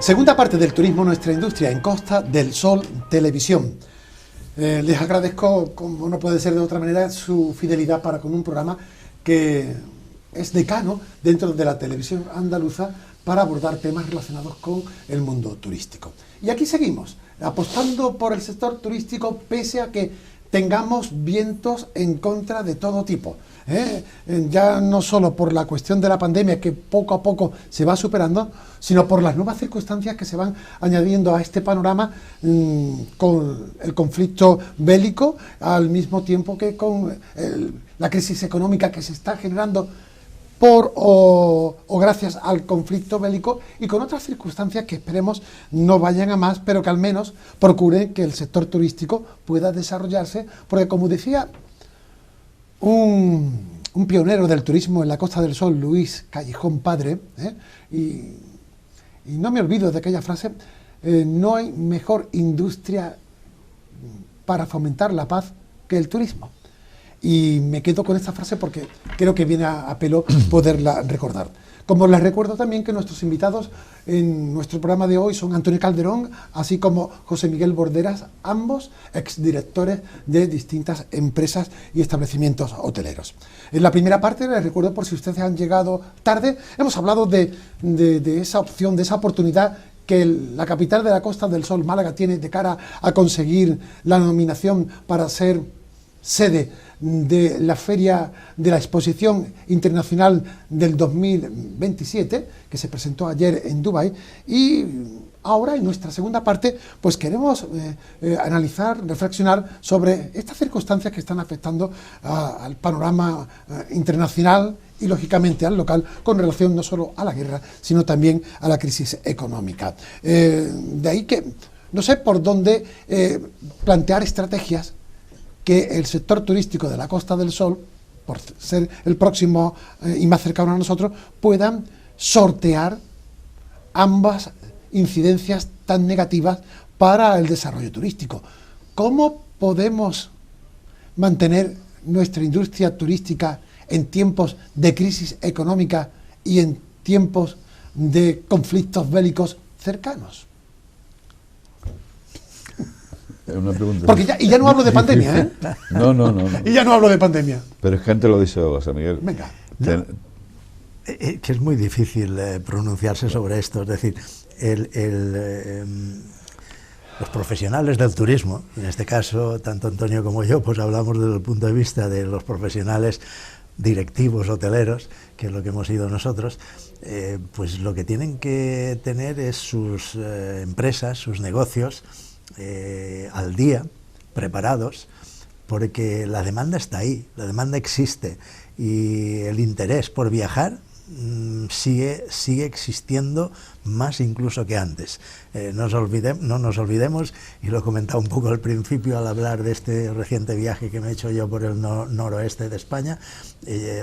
Segunda parte del turismo, nuestra industria en Costa del Sol Televisión. Les agradezco, como no puede ser de otra manera, su fidelidad para con un programa que es decano dentro de la televisión andaluza para abordar temas relacionados con el mundo turístico. Y aquí seguimos, apostando por el sector turístico pese a que tengamos vientos en contra de todo tipo. Ya no solo por la cuestión de la pandemia, que poco a poco se va superando, sino por las nuevas circunstancias que se van añadiendo a este panorama, con el conflicto bélico, al mismo tiempo que con la crisis económica que se está generando por o gracias al conflicto bélico, y con otras circunstancias que esperemos no vayan a más, pero que al menos procuren que el sector turístico pueda desarrollarse, porque como decía un pionero del turismo en la Costa del Sol, Luis Callejón Padre, y no me olvido de aquella frase, no hay mejor industria para fomentar la paz que el turismo. Y me quedo con esta frase porque creo que viene a pelo poderla recordar. Como les recuerdo también que nuestros invitados en nuestro programa de hoy son Antonio Calderón, así como José Miguel Borderas, ambos exdirectores de distintas empresas y establecimientos hoteleros. En la primera parte, les recuerdo, por si ustedes han llegado tarde, hemos hablado de esa opción, de esa oportunidad que la capital de la Costa del Sol, Málaga, tiene de cara a conseguir la nominación para ser sede de la Feria de la Exposición Internacional del 2027, que se presentó ayer en Dubái. Y ahora, en nuestra segunda parte, pues queremos analizar, reflexionar sobre estas circunstancias que están afectando al panorama internacional y, lógicamente, al local, con relación no solo a la guerra, sino también a la crisis económica. De ahí que no sé por dónde plantear estrategias que el sector turístico de la Costa del Sol, por ser el próximo y más cercano a nosotros, puedan sortear ambas incidencias tan negativas para el desarrollo turístico. ¿Cómo podemos mantener nuestra industria turística en tiempos de crisis económica y en tiempos de conflictos bélicos cercanos? Una pregunta. Porque ya no hablo de pandemia, ¿eh? No. Y ya no hablo de pandemia. Pero es que antes lo dice José Miguel. Venga. No, que es muy difícil pronunciarse sobre esto. Es decir, los profesionales del turismo, en este caso, tanto Antonio como yo, pues hablamos desde el punto de vista de los profesionales directivos hoteleros, que es lo que hemos sido nosotros, pues lo que tienen que tener es sus empresas, sus negocios, al día, preparados, porque la demanda está ahí, la demanda existe, y el interés por viajar sigue existiendo más incluso que antes. No nos olvidemos, y lo he comentado un poco al principio al hablar de este reciente viaje que me he hecho yo por el noroeste de España.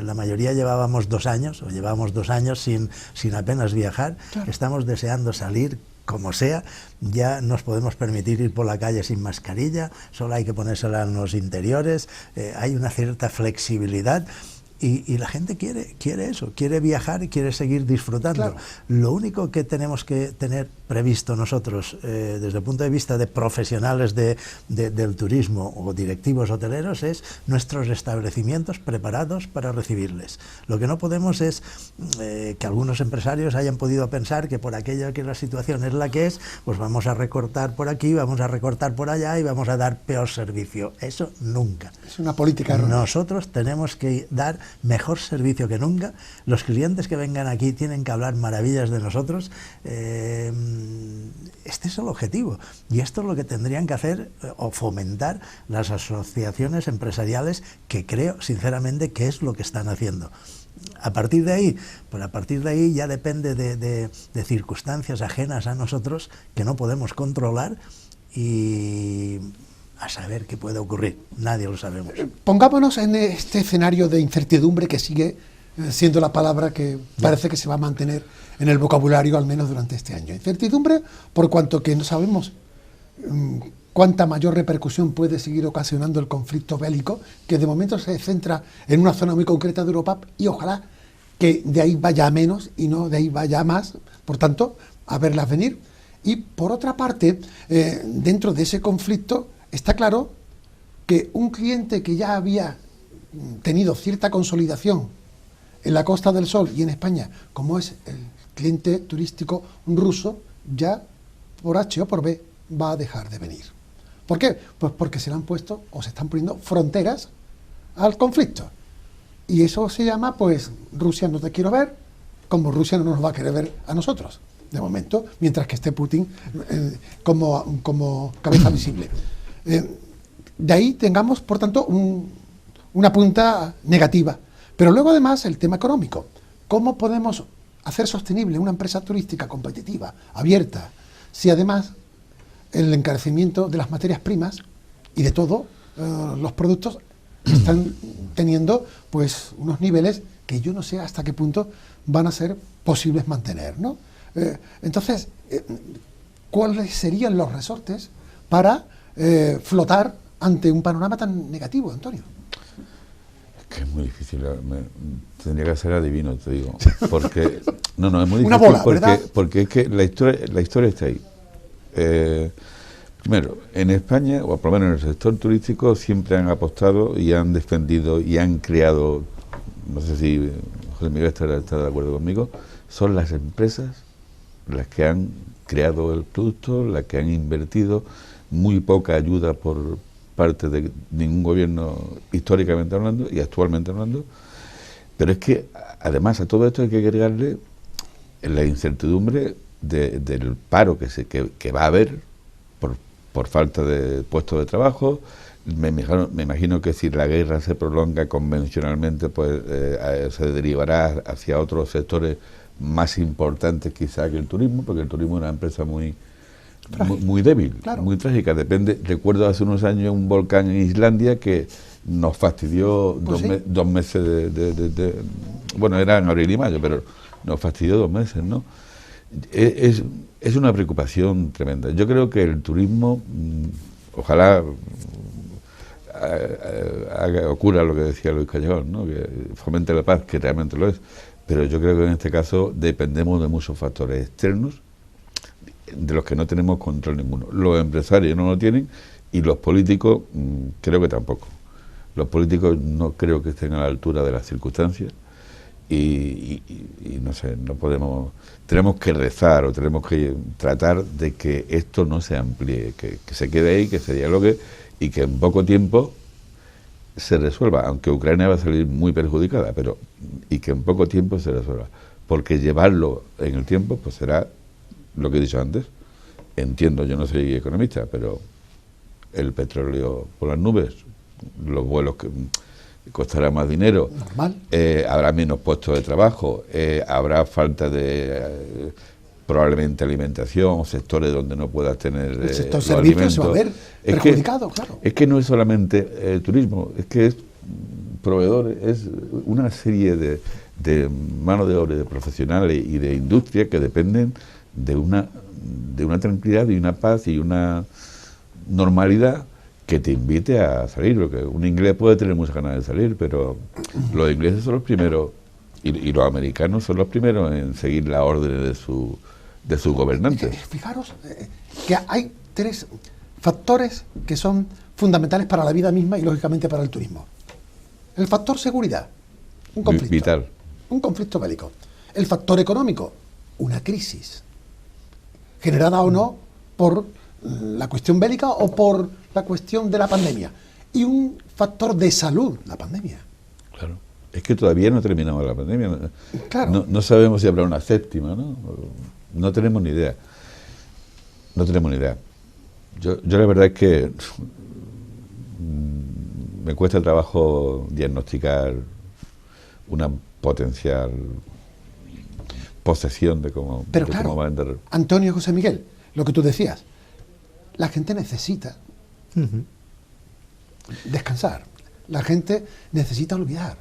La mayoría llevamos 2 años sin apenas viajar. Claro. Estamos deseando salir como sea. Ya nos podemos permitir ir por la calle sin mascarilla, solo hay que ponérsela en los interiores, hay una cierta flexibilidad. Y la gente quiere eso, quiere viajar y quiere seguir disfrutando. Claro. Lo único que tenemos que tener previsto nosotros, desde el punto de vista de profesionales del turismo o directivos hoteleros, es nuestros establecimientos preparados para recibirles. Lo que no podemos es que algunos empresarios hayan podido pensar que por aquello que la situación es la que es, pues vamos a recortar por aquí, vamos a recortar por allá y vamos a dar peor servicio. Eso nunca. Es una política errónea. Nosotros tenemos que dar mejor servicio que nunca. Los clientes que vengan aquí tienen que hablar maravillas de nosotros. Este es el objetivo, y esto es lo que tendrían que hacer o fomentar las asociaciones empresariales, que creo sinceramente que es lo que están haciendo. A partir de ahí ya depende de circunstancias ajenas a nosotros que no podemos controlar, y a saber qué puede ocurrir, nadie lo sabemos. Pongámonos en este escenario de incertidumbre que sigue siendo la palabra que parece que se va a mantener en el vocabulario, al menos durante este año. Incertidumbre por cuanto que no sabemos cuánta mayor repercusión puede seguir ocasionando el conflicto bélico, que de momento se centra en una zona muy concreta de Europa, y ojalá que de ahí vaya a menos y no de ahí vaya a más, por tanto, a verlas venir. Y por otra parte, dentro de ese conflicto, está claro que un cliente que ya había tenido cierta consolidación en la Costa del Sol y en España, como es el cliente turístico ruso, ya por H o por B va a dejar de venir. ¿Por qué? Pues porque se le han puesto o se están poniendo fronteras al conflicto. Y eso se llama, pues, Rusia no te quiero ver, como Rusia no nos va a querer ver a nosotros, de momento, mientras que esté Putin como cabeza visible. De ahí tengamos, por tanto, una punta negativa. Pero luego, además, el tema económico. ¿Cómo podemos hacer sostenible una empresa turística competitiva, abierta, si además el encarecimiento de las materias primas y de todo, los productos están teniendo pues unos niveles que yo no sé hasta qué punto van a ser posibles mantener, ¿no? Entonces, ¿cuáles serían los resortes para flotar ante un panorama tan negativo, Antonio? Es que es muy difícil, tendría que ser adivino, te digo, porque no, es muy difícil. Una bola, porque es que la historia está ahí. Primero, en España, o por lo menos en el sector turístico, siempre han apostado y han defendido y han creado, no sé si José Miguel está de acuerdo conmigo, son las empresas las que han creado el producto, las que han invertido, muy poca ayuda por parte de ningún gobierno históricamente hablando y actualmente hablando, pero es que además a todo esto hay que agregarle la incertidumbre del paro que va a haber por falta de puestos de trabajo. Me imagino que si la guerra se prolonga convencionalmente, pues se derivará hacia otros sectores más importantes quizá que el turismo, porque el turismo es una empresa muy débil, claro, muy trágica. Recuerdo hace unos años un volcán en Islandia que nos fastidió pues dos meses bueno, era en abril y mayo, pero nos fastidió 2 meses, ¿no? Es una preocupación tremenda. Yo creo que el turismo, ojalá ocurra lo que decía Luis Callejón, ¿no? Que fomente la paz, que realmente lo es, pero yo creo que en este caso dependemos de muchos factores externos de los que no tenemos control ninguno. Los empresarios no lo tienen y los políticos creo que tampoco. Los políticos no creo que estén a la altura de las circunstancias y no sé, no podemos, tenemos que rezar o tenemos que tratar de que esto no se amplíe, que se quede ahí, que se dialogue y que en poco tiempo se resuelva, aunque Ucrania va a salir muy perjudicada, pero y que en poco tiempo se resuelva, porque llevarlo en el tiempo pues será lo que he dicho antes. Entiendo, yo no soy economista, pero el petróleo por las nubes, los vuelos que costará más dinero, normal, habrá menos puestos de trabajo, habrá falta de probablemente alimentación, sectores donde no puedas tener el sector servicios se va a ver perjudicado, claro. Es que no es solamente turismo, es que es proveedores, es una serie de mano de obra, de profesionales y de industria que dependen de una tranquilidad y una paz y una normalidad que te invite a salir, porque un inglés puede tener muchas ganas de salir, pero los ingleses son los primeros y los americanos son los primeros en seguir la orden de sus gobernantes. Fijaros que hay 3 factores que son fundamentales para la vida misma y lógicamente para el turismo. El factor seguridad, un conflicto vital, un conflicto bélico. El factor económico, una crisis generada o no por la cuestión bélica o por la cuestión de la pandemia. Y un factor de salud, la pandemia. Claro. Es que todavía no terminamos la pandemia. Claro. No sabemos si habrá una séptima, ¿no? No tenemos ni idea. No tenemos ni idea. Yo la verdad es que me cuesta trabajo diagnosticar una potencial posesión de cómo, pero de claro, cómo va a entrar. Antonio y José Miguel, lo que tú decías, la gente necesita descansar, la gente necesita olvidar,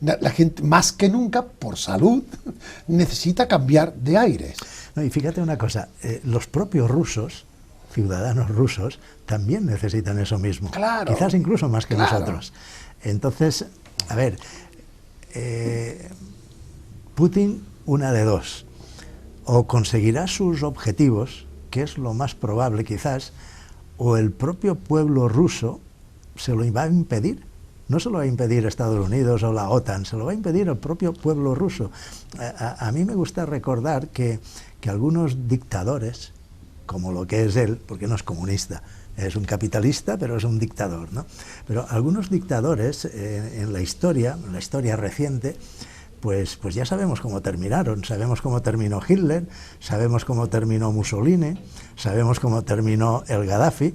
la gente más que nunca, por salud, necesita cambiar de aires. No, y fíjate una cosa, los propios rusos, ciudadanos rusos, también necesitan eso mismo, claro, quizás incluso más que claro. nosotros. Entonces, a ver, Putin, una de dos, o conseguirá sus objetivos, que es lo más probable quizás, o el propio pueblo ruso se lo va a impedir. No se lo va a impedir Estados Unidos o la OTAN, se lo va a impedir el propio pueblo ruso. A mí me gusta recordar que algunos dictadores, como lo que es él, porque no es comunista, es un capitalista, pero es un dictador, ¿no? Pero algunos dictadores en la historia reciente, pues ya sabemos cómo terminaron. Sabemos cómo terminó Hitler, sabemos cómo terminó Mussolini, sabemos cómo terminó el Gaddafi,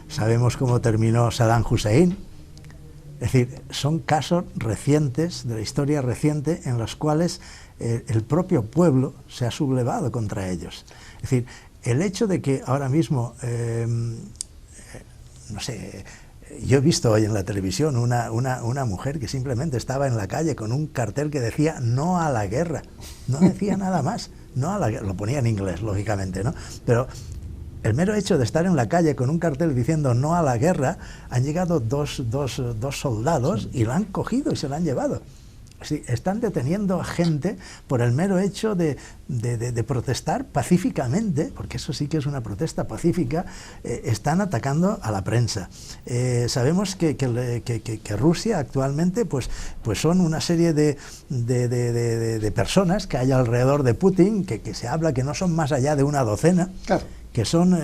sabemos cómo terminó Saddam Hussein. Es decir, son casos recientes, de la historia reciente, en los cuales el propio pueblo se ha sublevado contra ellos. Es decir, el hecho de que ahora mismo, no sé, yo he visto hoy en la televisión una mujer que simplemente estaba en la calle con un cartel que decía "no a la guerra", no decía nada más, no a la guerra, lo ponía en inglés, lógicamente, ¿no? Pero el mero hecho de estar en la calle con un cartel diciendo "no a la guerra", han llegado dos soldados y lo han cogido y se lo han llevado. Sí, están deteniendo a gente por el mero hecho de protestar pacíficamente, porque eso sí que es una protesta pacífica. Están atacando a la prensa. Sabemos que Rusia actualmente pues son una serie de personas que hay alrededor de Putin, que se habla que no son más allá de una docena. Claro. Que son,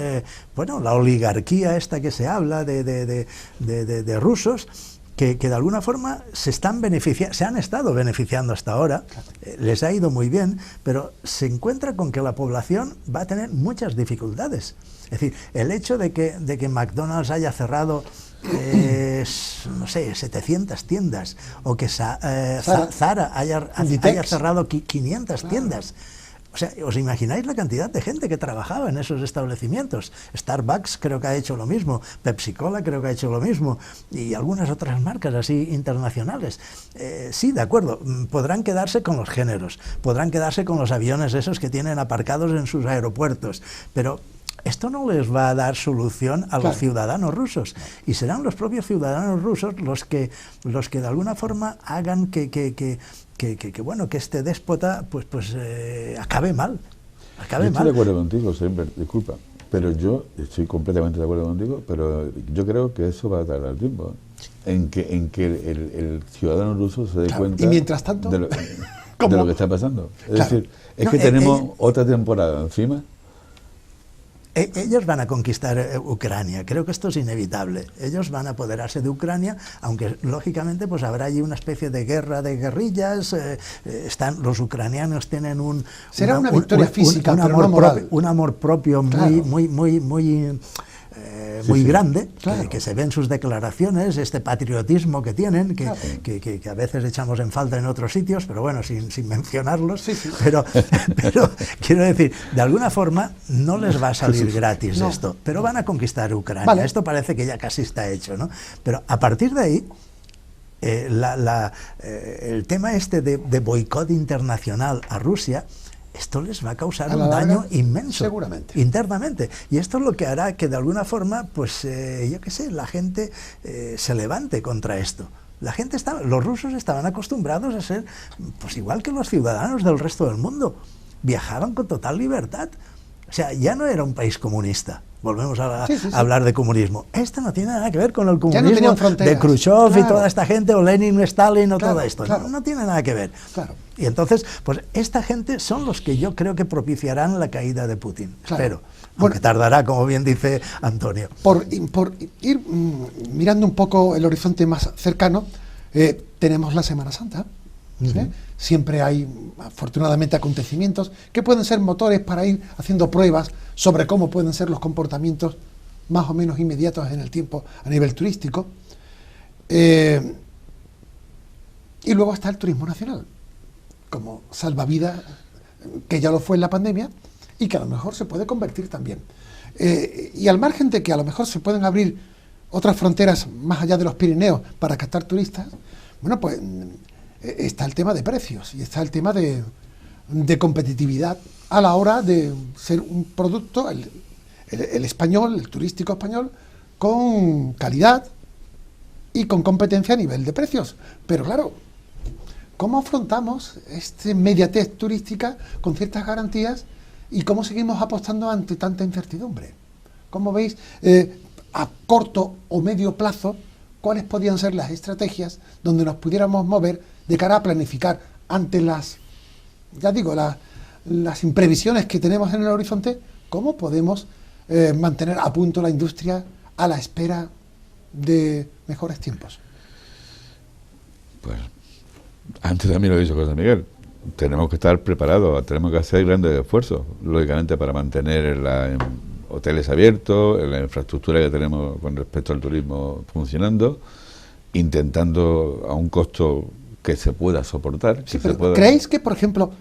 bueno, la oligarquía esta que se habla de rusos, que de alguna forma se han estado beneficiando hasta ahora, les ha ido muy bien, pero se encuentra con que la población va a tener muchas dificultades. Es decir, el hecho de que McDonald's haya cerrado, no sé, 700 tiendas, o que Zara haya cerrado 500 tiendas. O sea, ¿os imagináis la cantidad de gente que trabajaba en esos establecimientos? Starbucks creo que ha hecho lo mismo, Pepsi-Cola creo que ha hecho lo mismo, y algunas otras marcas así internacionales. Sí, de acuerdo, podrán quedarse con los géneros, podrán quedarse con los aviones esos que tienen aparcados en sus aeropuertos, pero esto no les va a dar solución a los ciudadanos rusos, y serán los propios ciudadanos rusos los que de alguna forma hagan que este déspota acabe mal. Yo estoy de acuerdo contigo, siempre, disculpa, pero yo estoy completamente de acuerdo contigo, pero yo creo que eso va a tardar tiempo, en que el ciudadano ruso se dé cuenta, y mientras tanto, de lo que está pasando. Es decir, que tenemos otra temporada encima. Ellos van a conquistar Ucrania, creo que esto es inevitable. Ellos van a apoderarse de Ucrania, aunque lógicamente pues habrá allí una especie de guerra de guerrillas. Los ucranianos tienen una victoria física, un amor propio muy grande, que se ve en sus declaraciones, este patriotismo que tienen, que a veces echamos en falta en otros sitios, pero bueno, sin mencionarlos. Pero quiero decir, de alguna forma no les va a salir gratis esto, pero van a conquistar Ucrania. Vale. Esto parece que ya casi está hecho, ¿no? Pero a partir de ahí, el tema este de boicot internacional a Rusia, esto les va a causar un daño inmenso, seguramente, internamente. Y esto es lo que hará que de alguna forma, pues yo qué sé, la gente se levante contra esto. Los rusos estaban acostumbrados a ser, pues igual que los ciudadanos del resto del mundo, viajaban con total libertad. O sea, ya no era un país comunista. Volvemos a hablar de comunismo. Esto no tiene nada que ver con el comunismo de Khrushchev y toda esta gente, o Lenin, Stalin, o todo esto. No tiene nada que ver. Y entonces, pues esta gente son los que yo creo que propiciarán la caída de Putin. Pero, aunque tardará, como bien dice Antonio. Por ir mirando un poco el horizonte más cercano, tenemos la Semana Santa. Siempre hay, afortunadamente, acontecimientos que pueden ser motores para ir haciendo pruebas sobre cómo pueden ser los comportamientos más o menos inmediatos en el tiempo a nivel turístico. Y luego está el turismo nacional, como salvavidas, que ya lo fue en la pandemia y que a lo mejor se puede convertir también. Y al margen de que a lo mejor se pueden abrir otras fronteras más allá de los Pirineos para captar turistas, bueno, pues está el tema de precios y está el tema de competitividad a la hora de ser un producto, el español, el turístico español, con calidad y con competencia a nivel de precios. Pero claro, ¿cómo afrontamos esta inmediatez turística con ciertas garantías ¿Y cómo seguimos apostando ante tanta incertidumbre? ¿Cómo veis, a corto o medio plazo, cuáles podrían ser las estrategias donde nos pudiéramos mover de cara a planificar ante las, ya digo, las imprevisiones que tenemos en el horizonte? ¿Cómo podemos mantener a punto la industria a la espera de mejores tiempos? Pues antes también lo he dicho José Miguel, tenemos que estar preparados, tenemos que hacer grandes esfuerzos, lógicamente, para mantener hoteles abiertos, la infraestructura que tenemos con respecto al turismo funcionando, intentando a un costo que se pueda soportar. Sí, pero ¿creéis que, por ejemplo,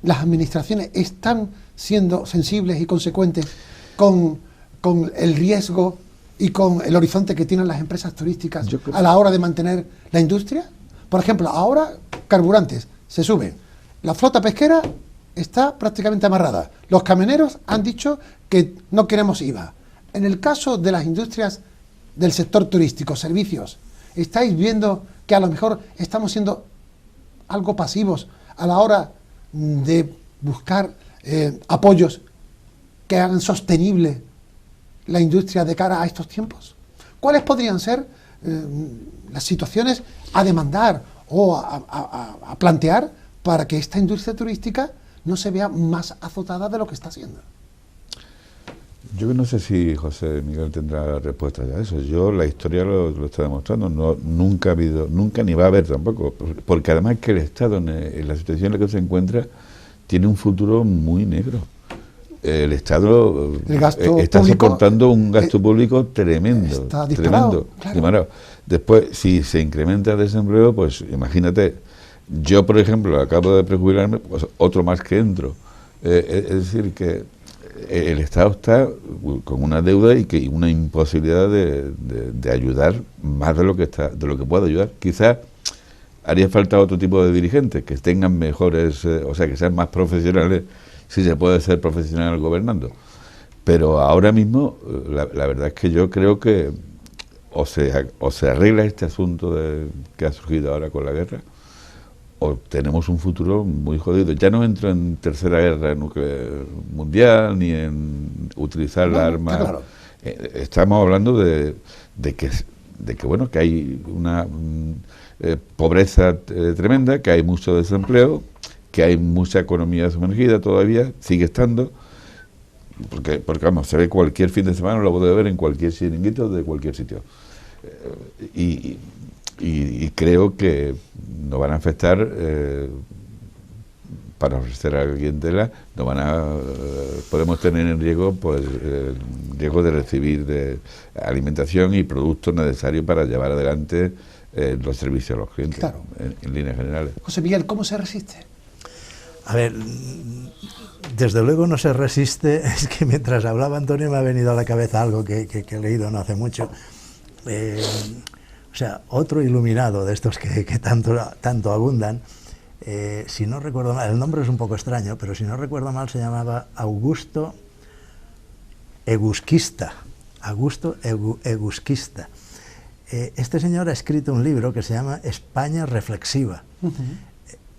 las administraciones están siendo sensibles y consecuentes con el riesgo y con el horizonte que tienen las empresas turísticas a la hora de mantener la industria? Por ejemplo, ahora carburantes se suben, la flota pesquera está prácticamente amarrada, los camioneros han dicho que no queremos IVA. En el caso de las industrias del sector turístico, servicios, ¿estáis viendo que a lo mejor estamos siendo algo pasivos a la hora de buscar apoyos que hagan sostenible la industria de cara a estos tiempos? ¿Cuáles podrían ser las situaciones a demandar o a plantear para que esta industria turística no se vea más azotada de lo que está siendo? Yo no sé si José Miguel tendrá respuestas a eso. Yo, la historia lo está demostrando. Nunca ha habido, nunca ni va a haber tampoco, porque además que el Estado, en la situación en la que se encuentra, tiene un futuro muy negro. El Estado está soportando un gasto público tremendo. Está disparado, tremendo. Después, si se incrementa el desempleo, pues imagínate, yo, por ejemplo, acabo de prejubilarme, pues otro más que entro. Es decir, que el Estado está con una deuda y una imposibilidad de ayudar más de lo que puede ayudar. Quizás haría falta otro tipo de dirigentes que tengan mejores, o sea, que sean más profesionales, si se puede ser profesional gobernando. Pero ahora mismo, la verdad es que yo creo que o se arregla este asunto que ha surgido ahora con la guerra, o tenemos un futuro muy jodido. Ya no entro en tercera guerra nuclear mundial, ni en utilizar la arma. Claro. Estamos hablando de que bueno, que hay una pobreza tremenda, que hay mucho desempleo, que hay mucha economía sumergida todavía, sigue estando, porque vamos, se ve cualquier fin de semana, lo puede ver en cualquier chiringuito de cualquier sitio. Y creo que nos van a afectar para ofrecer a la clientela, podemos tener en riesgo, pues, riesgo de recibir de alimentación y productos necesarios para llevar adelante los servicios a los clientes, claro, en líneas generales. José Miguel, ¿cómo se resiste? A ver, desde luego no se resiste. Es que mientras hablaba Antonio me ha venido a la cabeza algo que he leído no hace mucho. O sea, otro iluminado de estos que tanto abundan, si no recuerdo mal, el nombre es un poco extraño, pero si no recuerdo mal se llamaba Augusto Egusquiza. Este señor ha escrito un libro que se llama España Reflexiva.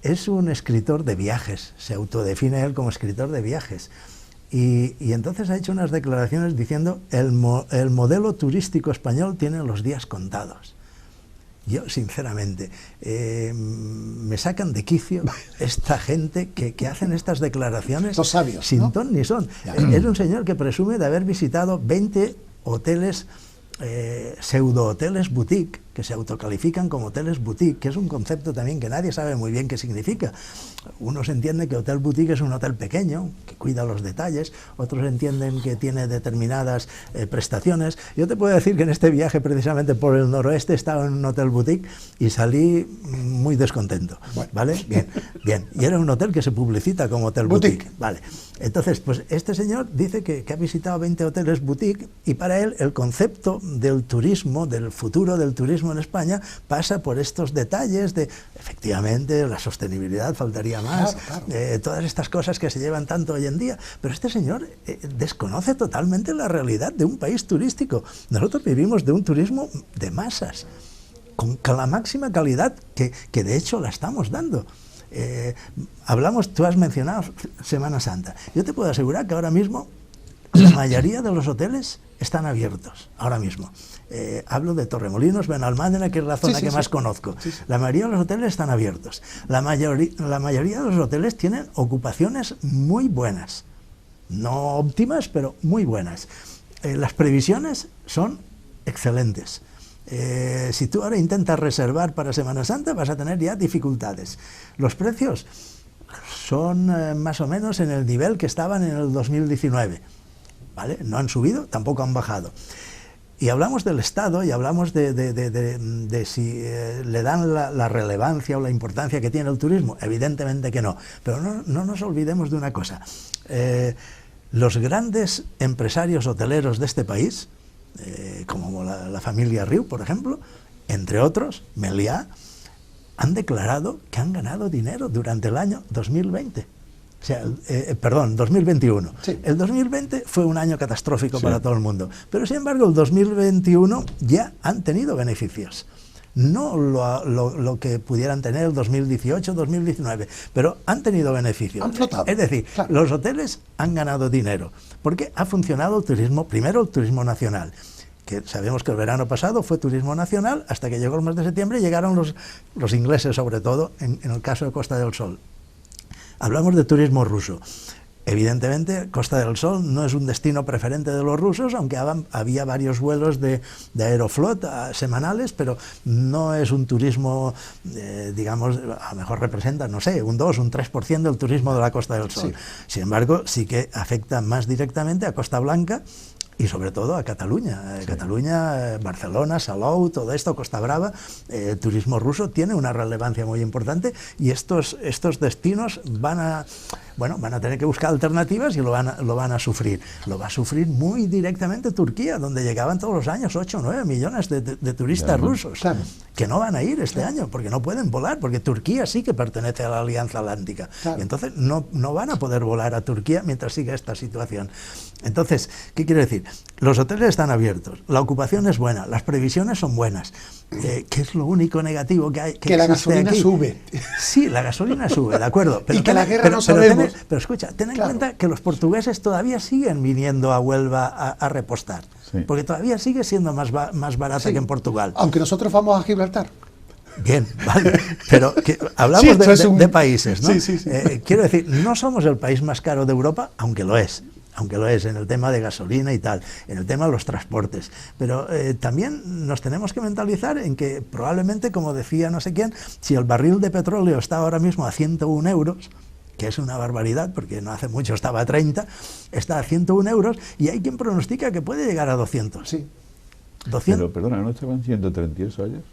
Es un escritor de viajes, se autodefine él como escritor de viajes. Y entonces ha hecho unas declaraciones diciendo el modelo turístico español tiene los días contados. Yo, sinceramente, me sacan de quicio esta gente que hacen estas declaraciones. Los sabios, sin ¿no? ton ni son. Es un señor que presume de haber visitado 20 hoteles, pseudo-hoteles boutique, que se autocalifican como hoteles boutique, que es un concepto también que nadie sabe muy bien qué significa. Unos entienden que hotel boutique es un hotel pequeño, que cuida los detalles, otros entienden que tiene determinadas prestaciones. Yo te puedo decir que en este viaje, precisamente por el noroeste, estaba en un hotel boutique y salí muy descontento, ¿vale? Bien. Y era un hotel que se publicita como hotel boutique, ¿vale? Entonces, pues este señor dice que ha visitado 20 hoteles boutique y para él el concepto del turismo, del futuro del turismo en España, pasa por estos detalles de, efectivamente, la sostenibilidad, faltaría más, claro. Todas estas cosas que se llevan tanto hoy en día. Pero este señor desconoce totalmente la realidad de un país turístico. Nosotros vivimos de un turismo de masas, con la máxima calidad que de hecho la estamos dando. Tú has mencionado Semana Santa. Yo te puedo asegurar que ahora mismo la mayoría de los hoteles están abiertos, ahora mismo. Hablo de Torremolinos, Benalmádena, que es la zona que más conozco. Sí, sí. La mayoría de los hoteles están abiertos. La mayoría de los hoteles tienen ocupaciones muy buenas. No óptimas, pero muy buenas. Las previsiones son excelentes. Si tú ahora intentas reservar para Semana Santa, vas a tener ya dificultades. Los precios son más o menos en el nivel que estaban en el 2019. ¿Vale? No han subido, tampoco han bajado. Y hablamos del Estado y hablamos de si le dan la relevancia o la importancia que tiene el turismo. Evidentemente que no. Pero no nos olvidemos de una cosa. Los grandes empresarios hoteleros de este país, como la familia Riu, por ejemplo, entre otros, Meliá, han declarado que han ganado dinero durante el año 2020. O sea, 2021. Sí. El 2020 fue un año catastrófico para todo el mundo, pero sin embargo el 2021 ya han tenido beneficios. No lo que pudieran tener el 2018, 2019, pero han tenido beneficios. Han flotado. Es decir, claro, los hoteles han ganado dinero, porque ha funcionado el turismo, primero el turismo nacional, que sabemos que el verano pasado fue turismo nacional, hasta que llegó el mes de septiembre y llegaron los ingleses, sobre todo, en el caso de Costa del Sol. Hablamos de turismo ruso. Evidentemente, Costa del Sol no es un destino preferente de los rusos, aunque había varios vuelos de Aeroflot semanales, pero no es un turismo, digamos, a lo mejor representa, no sé, un 2, un 3% del turismo de la Costa del Sol. Sí. Sin embargo, sí que afecta más directamente a Costa Blanca y sobre todo a Cataluña. Sí. Cataluña, Barcelona, Salou, todo esto, Costa Brava, el turismo ruso tiene una relevancia muy importante y estos destinos van a tener que buscar alternativas y lo van a sufrir. Lo va a sufrir muy directamente Turquía, donde llegaban todos los años 8 o 9 millones de turistas rusos, claro, que no van a ir este año porque no pueden volar, porque Turquía sí que pertenece a la Alianza Atlántica. Claro. Y entonces no van a poder volar a Turquía mientras siga esta situación. Entonces, ¿qué quiere decir? Los hoteles están abiertos, la ocupación es buena, las previsiones son buenas. ¿Qué es lo único negativo que hay? Que la gasolina aquí sube. Sí, la gasolina sube, de acuerdo. Pero y que la guerra no sabemos. Pero escucha, ten en cuenta que los portugueses todavía siguen viniendo a Huelva a repostar, sí, porque todavía sigue siendo más barata que en Portugal. Aunque nosotros vamos a Gibraltar. Bien, vale, pero hablamos de países, ¿no? Sí. Quiero decir, no somos el país más caro de Europa, aunque lo es en el tema de gasolina y tal, en el tema de los transportes, pero también nos tenemos que mentalizar en que probablemente, como decía no sé quién, si el barril de petróleo está ahora mismo a 101 euros, que es una barbaridad, porque no hace mucho estaba a 30, está a 101 euros, y hay quien pronostica que puede llegar a 200. Sí. 200. Pero, perdona, ¿no estaban 138 años?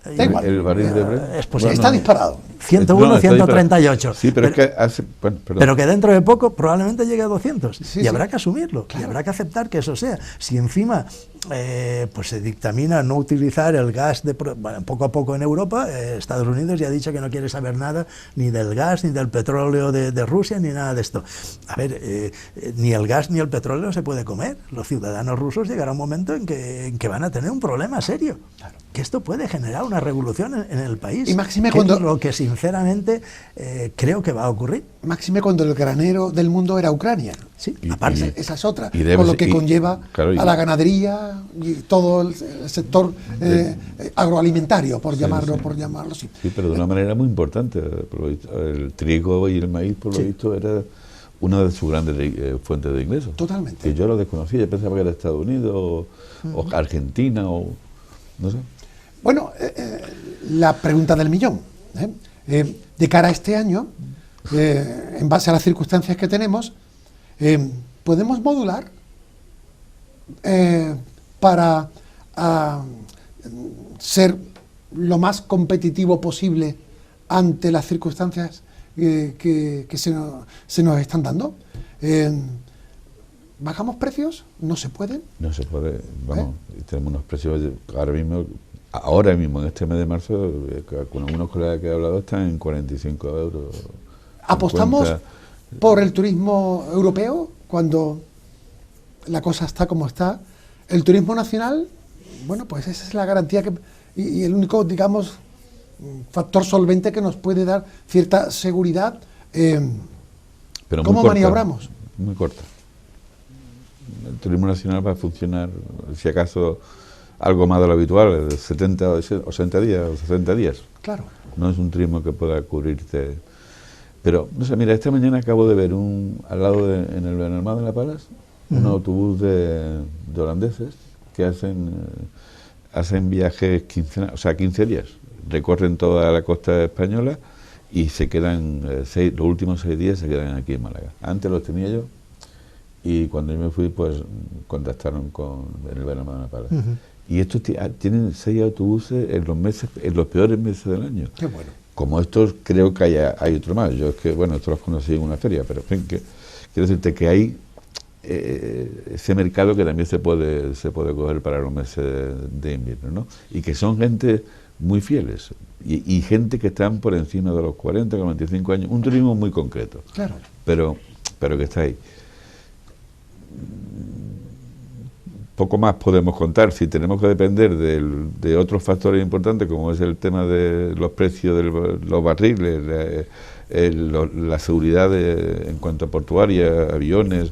Da igual. El barril de Brent. Es posible. Está disparado. 101, 138. Sí, pero es que hace... Bueno, pero que dentro de poco probablemente llegue a 200. Sí, y habrá que asumirlo. Claro. Y habrá que aceptar que eso sea. Si encima pues se dictamina no utilizar el gas poco a poco en Europa, Estados Unidos ya ha dicho que no quiere saber nada ni del gas, ni del petróleo de Rusia, ni nada de esto. A ver, ni el gas ni el petróleo se puede comer. Los ciudadanos rusos llegará un momento en que van a tener un problema serio. Claro. Que esto puede generar una revolución en el país. Y máxime cuando... es lo que sinceramente creo que va a ocurrir. Máxime cuando el granero del mundo era Ucrania. Sí, aparte. Esa es otra. Con lo que conlleva a la ganadería y todo el sector agroalimentario, por llamarlo así. Sí, pero de una manera muy importante. El trigo y el maíz, por lo visto, era una de sus grandes fuentes de ingresos. Totalmente. Que yo lo desconocía, yo pensaba que era Estados Unidos o Argentina o no sé. Bueno, la pregunta del millón. De cara a este año, en base a las circunstancias que tenemos, ¿podemos modular para ser lo más competitivo posible ante las circunstancias que se nos están dando? ¿Bajamos precios? ¿No se pueden? No se puede, vamos, tenemos unos precios ahora mismo en este mes de marzo, con algunos colegas que he hablado, están en 45 euros. ¿Apostamos 50... por el turismo europeo cuando la cosa está como está? El turismo nacional, bueno, pues esa es la garantía y el único, digamos, factor solvente que nos puede dar cierta seguridad. Pero ¿Cómo maniobramos? Muy corta. El turismo nacional va a funcionar, si acaso, algo más de lo habitual, de 70 o 60 días o 60 días. Claro. No es un turismo que pueda cubrirte. Pero, no sé, mira, esta mañana acabo de ver al lado en el Benalmádena de La Palas, un autobús de holandeses que hacen viajes 15 días. Recorren toda la costa española y se quedan, los últimos 6 días se quedan aquí en Málaga. Antes los tenía yo y cuando yo me fui, pues contactaron en el Benalmádena de La Palas. Y estos tienen 6 autobuses en los peores meses del año. Qué bueno. Como estos, creo que hay otro más. Yo es que, bueno, estos los conocí en una feria, pero en fin, quiero decirte que hay ese mercado que también se puede coger para los meses de invierno, ¿no? Y que son gente muy fieles y gente que están por encima de los 40, 45 años, un turismo muy concreto, claro, pero que está ahí. Poco más podemos contar si tenemos que depender de otros factores importantes, como es el tema de los precios de los barriles, la seguridad en cuanto a portuaria, aviones.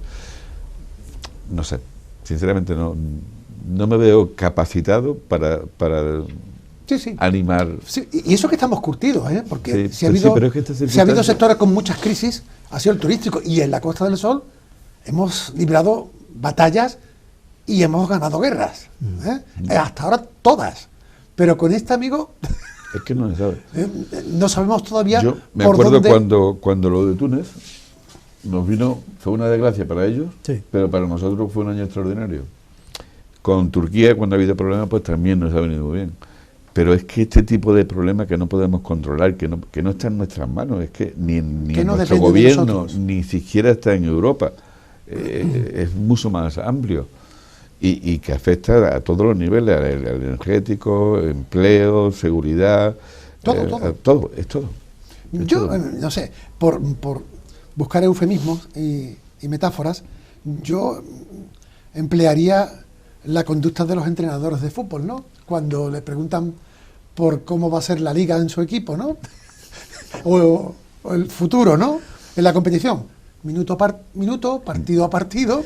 No sé, sinceramente no me veo capacitado para sí. animar. Sí, y eso que estamos curtidos, porque Sí, si ha habido, pero es que si ha habido sectores con muchas crisis, ha sido el turístico, y en la Costa del Sol hemos librado batallas y hemos ganado guerras, hasta ahora todas, pero con este amigo es que no se sabe. No sabemos todavía. Yo me por acuerdo dónde... cuando lo de Túnez nos vino, fue una desgracia para ellos, sí, pero para nosotros fue un año extraordinario. Con Turquía, cuando ha habido problemas, pues también nos ha venido muy bien. Pero es que este tipo de problemas que no podemos controlar, que no está en nuestras manos, es que ni en nuestro gobierno, ni siquiera está en Europa, es mucho más amplio y que afecta a todos los niveles, al energético, empleo, seguridad, todo. Yo, no sé, por buscar eufemismos y metáforas, yo emplearía la conducta de los entrenadores de fútbol, ¿no? Cuando le preguntan por cómo va a ser la liga en su equipo, ¿no? o el futuro, ¿no? En la competición. Minuto partido a partido.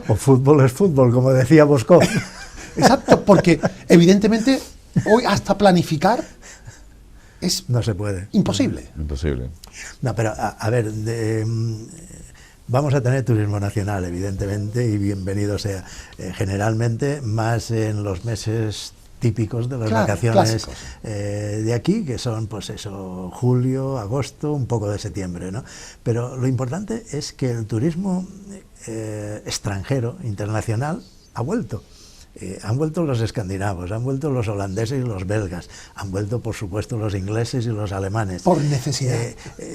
O fútbol es fútbol, como decía Bosco. Exacto, porque evidentemente hoy hasta planificar no se puede. Imposible. Imposible. No, pero a ver, vamos a tener turismo nacional, evidentemente, y bienvenido sea. Generalmente, más en los meses típicos de las vacaciones de aquí, que son, pues eso, julio, agosto, un poco de septiembre, ¿no? Pero lo importante es que el turismo extranjero, internacional, ha vuelto. Han vuelto los escandinavos, han vuelto los holandeses y los belgas, han vuelto, por supuesto, los ingleses y los alemanes. Por necesidad.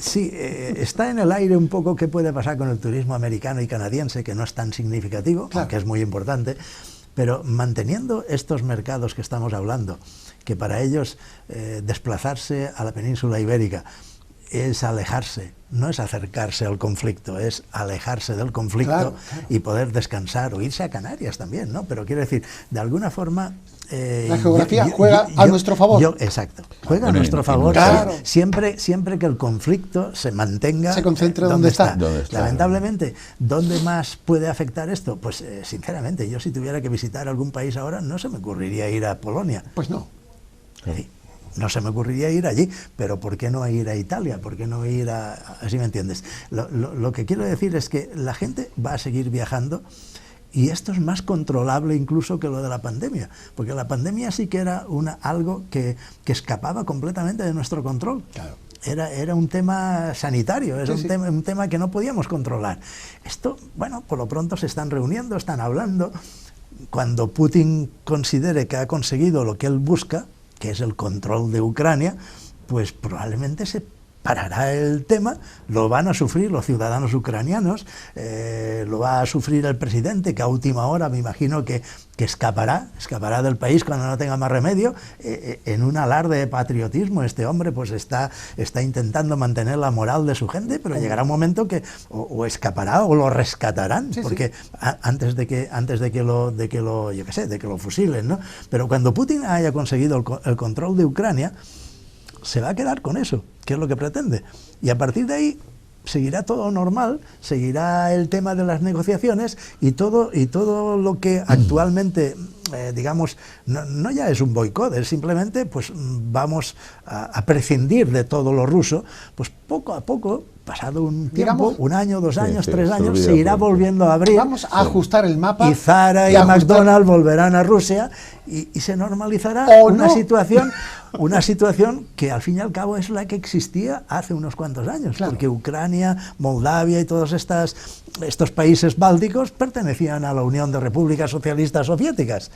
Sí, está en el aire un poco qué puede pasar con el turismo americano y canadiense, que no es tan significativo, aunque es muy importante, pero manteniendo estos mercados que estamos hablando, que para ellos desplazarse a la península ibérica es alejarse, no es acercarse al conflicto, es alejarse del conflicto y poder descansar o irse a Canarias también, ¿no? Pero quiero decir, de alguna forma... la geografía juega a nuestro favor. Exacto, juega a nuestro favor, siempre que el conflicto se mantenga... Se concentre donde está. Lamentablemente, ¿dónde más puede afectar esto? Pues sinceramente, yo si tuviera que visitar algún país ahora, no se me ocurriría ir a Polonia. Pues no. Sí. No se me ocurriría ir allí, pero ¿por qué no ir a Italia? ¿Por qué no ir a...? Así me entiendes. Lo que quiero decir es que la gente va a seguir viajando y esto es más controlable incluso que lo de la pandemia, porque la pandemia sí que era algo que escapaba completamente de nuestro control. Claro. Era un tema sanitario, era un tema que no podíamos controlar. Esto, bueno, por lo pronto se están reuniendo, están hablando. Cuando Putin considere que ha conseguido lo que él busca, que es el control de Ucrania, pues probablemente se parará el tema, lo van a sufrir los ciudadanos ucranianos, lo va a sufrir el presidente, que a última hora me imagino que escapará del país cuando no tenga más remedio, en un alarde de patriotismo. Este hombre pues está intentando mantener la moral de su gente, pero llegará un momento que o escapará o lo rescatarán, sí, porque sí. Antes de que lo fusilen, ¿no? Pero cuando Putin haya conseguido el control de Ucrania, se va a quedar con eso, que es lo que pretende, y a partir de ahí seguirá todo normal, seguirá el tema de las negociaciones y todo lo que actualmente, digamos, no ya es un boicot, es simplemente, pues vamos a prescindir de todo lo ruso, pues poco a poco, pasado un tiempo, un año, 2 años, 3 años, se irá volviendo a abrir. Vamos a ajustar el mapa. Y Zara y McDonald's volverán a Rusia y se normalizará una situación que al fin y al cabo es la que existía hace unos cuantos años, claro. Porque Ucrania, Moldavia y todos estos países bálticos pertenecían a la Unión de Repúblicas Socialistas Soviéticas.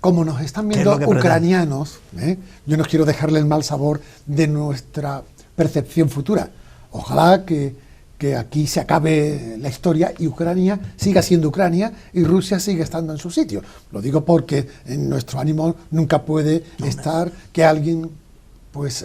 Como nos están viendo ucranianos, yo no quiero dejarle el mal sabor de nuestra percepción futura. Ojalá que aquí se acabe la historia y Ucrania siga siendo Ucrania y Rusia siga estando en su sitio. Lo digo porque en nuestro ánimo nunca puede estar que alguien pues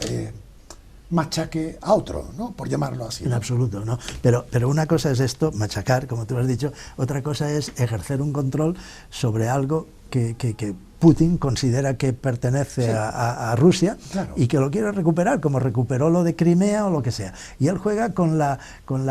machaque a otro, ¿no? Por llamarlo así. En absoluto, ¿no? Pero una cosa es esto, machacar, como tú has dicho, otra cosa es ejercer un control sobre algo que Putin considera que pertenece a Rusia, claro. Y que lo quiere recuperar, como recuperó lo de Crimea o lo que sea. Y él juega con la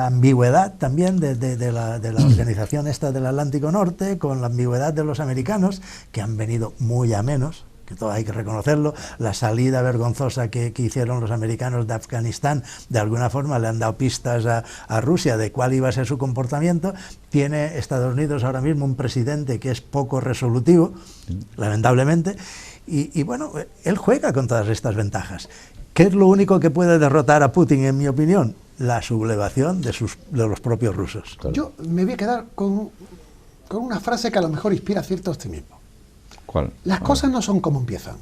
ambigüedad también de la organización esta del Atlántico Norte, con la ambigüedad de los americanos, que han venido muy a menos, que todo hay que reconocerlo. La salida vergonzosa que hicieron los americanos de Afganistán, de alguna forma le han dado pistas a Rusia de cuál iba a ser su comportamiento. Tiene Estados Unidos ahora mismo un presidente que es poco resolutivo, lamentablemente, y bueno, él juega con todas estas ventajas. ¿Qué es lo único que puede derrotar a Putin, en mi opinión? La sublevación de los propios rusos. Claro. Yo me voy a quedar con una frase que a lo mejor inspira cierto optimismo. ¿Cuál? Las cosas no son como empiezan.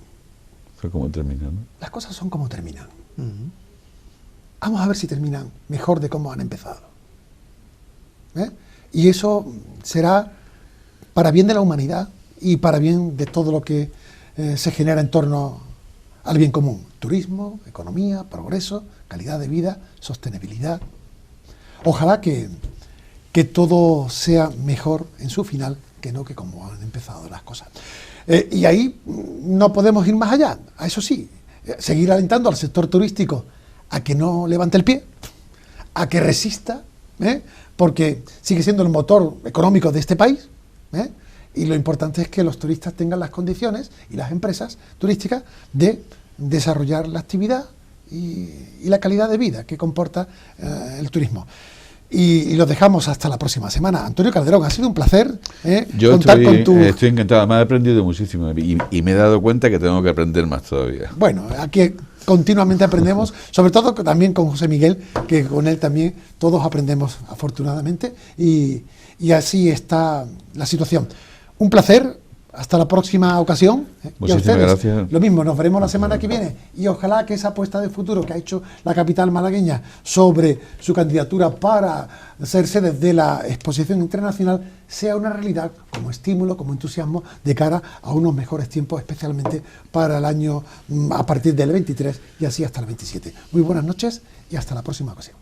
Son como terminan, ¿no? Las cosas son como terminan. Vamos a ver si terminan mejor de cómo han empezado. Y eso será para bien de la humanidad y para bien de todo lo que se genera en torno al bien común. Turismo, economía, progreso, calidad de vida, sostenibilidad. Ojalá que todo sea mejor en su final que no que como han empezado las cosas. Y ahí no podemos ir más allá. A eso sí, seguir alentando al sector turístico a que no levante el pie, a que resista, porque sigue siendo el motor económico de este país, y lo importante es que los turistas tengan las condiciones y las empresas turísticas de desarrollar la actividad y la calidad de vida que comporta el turismo. Y los dejamos hasta la próxima semana. Antonio Calderón, ha sido un placer contar con tu... Estoy encantado, me he aprendido muchísimo y me he dado cuenta que tengo que aprender más todavía. Bueno, aquí continuamente aprendemos, sobre todo también con José Miguel, que con él también todos aprendemos afortunadamente, y así está la situación. Un placer, hasta la próxima ocasión. Muchísimas y a ustedes, gracias. Lo mismo, nos veremos la semana que viene y ojalá que esa apuesta de futuro que ha hecho la capital malagueña sobre su candidatura para ser sede de la exposición internacional sea una realidad como estímulo, como entusiasmo de cara a unos mejores tiempos, especialmente para el año a partir del 23 y así hasta el 27. Muy buenas noches y hasta la próxima ocasión.